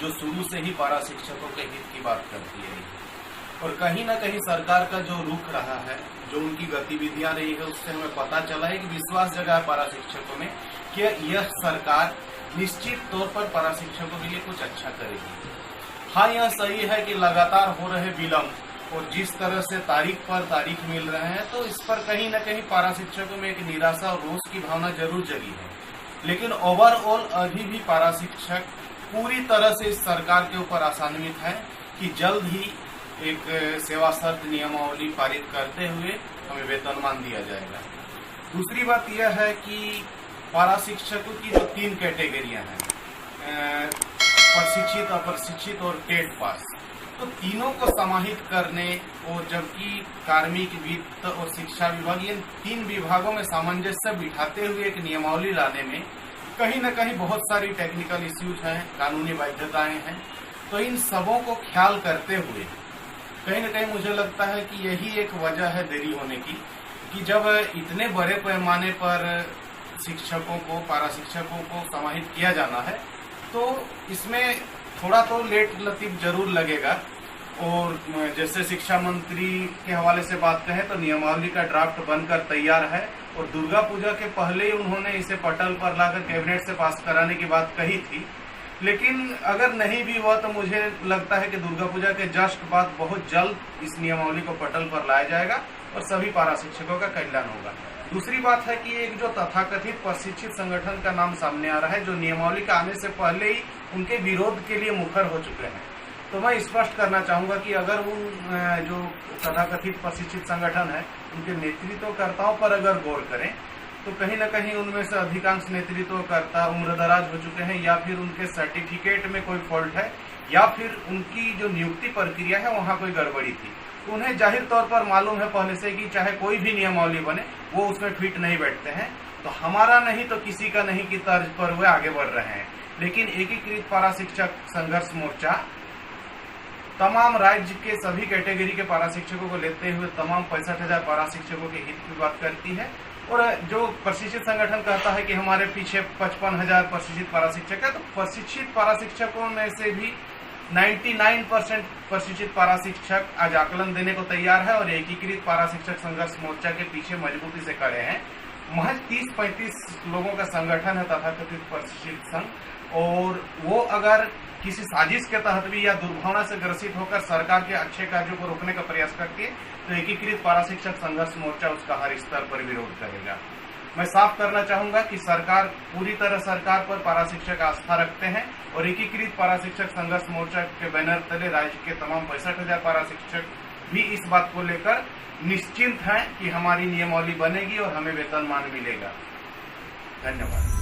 जो शुरू से ही पारा शिक्षकों के हित की बात करती है। और कहीं ना कहीं सरकार का जो रुख रहा है, जो उनकी गतिविधियां रही है, उससे हमें पता चला है कि विश्वास जगा है पारा शिक्षकों में कि यह सरकार निश्चित तौर पर पारा शिक्षकों के लिए कुछ अच्छा करेगी। हाँ, यह सही है कि लगातार हो रहे विलंब और जिस तरह से तारीख पर तारीख मिल रहे हैं, तो इस पर कहीं न कहीं पारा शिक्षकों में एक निराशा और रोष की भावना जरूर जगी है। लेकिन ओवरऑल अभी भी पारा शिक्षक पूरी तरह से इस सरकार के ऊपर आशान्वित है कि जल्द ही एक सेवा शर्त नियमावली पारित करते हुए हमें वेतनमान दिया जाएगा। दूसरी बात यह है कि पारा शिक्षकों की जो 3 कैटेगरियां हैं, प्रशिक्षित, अप्रशिक्षित और टेट पास, तो तीनों को समाहित करने और जबकि कार्मिक, वित्त और शिक्षा विभाग, इन 3 विभागों में सामंजस्य बिठाते हुए एक नियमावली लाने में कहीं न कहीं बहुत सारी टेक्निकल इश्यूज हैं, कानूनी बाध्यताएं हैं। तो इन सबों को ख्याल करते हुए कहीं न कहीं मुझे लगता है कि यही एक वजह है देरी होने की, कि जब इतने बड़े पैमाने पर शिक्षकों को, पारा शिक्षकों को समाहित किया जाना है, तो इसमें थोड़ा तो लेट लतीफ जरूर लगेगा। और जैसे शिक्षा मंत्री के हवाले से बात करें तो नियमावली का ड्राफ्ट बनकर तैयार है और दुर्गा पूजा के पहले ही उन्होंने इसे पटल पर लाकर कैबिनेट से पास कराने की बात कही थी। लेकिन अगर नहीं भी हुआ तो मुझे लगता है कि दुर्गा पूजा के जस्ट बाद बहुत जल्द इस नियमावली को पटल पर लाया जाएगा और सभी पारा शिक्षकों का कल्याण होगा। दूसरी बात है कि एक जो तथाकथित प्रशिक्षित संगठन का नाम सामने आ रहा है, जो नियमावली का आने से पहले ही उनके विरोध के लिए मुखर हो चुके हैं, तो मैं स्पष्ट करना चाहूंगा कि अगर उन जो तथाकथित प्रशिक्षित संगठन है, उनके नेतृत्वकर्ताओं पर अगर गौर करें तो कहीं न कहीं उनमें से अधिकांश नेतृत्वकर्ता उम्रदराज हो चुके हैं, या फिर उनके सर्टिफिकेट में कोई फॉल्ट है, या फिर उनकी जो नियुक्ति प्रक्रिया है वहां कोई गड़बड़ी थी। उन्हें जाहिर तौर पर मालूम है पहले से कि चाहे कोई भी नियमावली बने वो उसमें फिट नहीं बैठते हैं। तो हमारा नहीं तो किसी का नहीं की तर्ज पर वे आगे बढ़ रहे हैं। लेकिन एकीकृत पारा शिक्षक संघर्ष मोर्चा तमाम राज्य के सभी कैटेगरी के पारा शिक्षकों को लेते हुए तमाम 65,000 पारा शिक्षकों के हित की बात करती है। और जो प्रशिक्षित संगठन कहता है कि हमारे पीछे 55,000 प्रशिक्षित पारा शिक्षक है, तो प्रशिक्षित पारा शिक्षकों में से भी 99% प्रशिक्षित पारा शिक्षक आज आकलन देने को तैयार है और एकीकृत पारा शिक्षक संघर्ष मोर्चा के पीछे मजबूती से खड़े हैं। महज 30-35 लोगों का संगठन है तथाकथित प्रशिक्षित संघ, और वो अगर किसी साजिश के तहत भी या दुर्भावना से ग्रसित होकर सरकार के अच्छे कार्यों को रोकने का प्रयास करती है, तो एकीकृत पारा शिक्षक संघर्ष मोर्चा उसका हर स्तर पर विरोध करेगा। मैं साफ करना चाहूंगा कि सरकार पूरी तरह सरकार पर पारा शिक्षक आस्था रखते हैं और एकीकृत पारा शिक्षक संघर्ष मोर्चा के बैनर तले राज्य के तमाम 65,000 पारा शिक्षक भी इस बात को लेकर निश्चिंत हैं कि हमारी नियमावली बनेगी और हमें वेतनमान मिलेगा। धन्यवाद।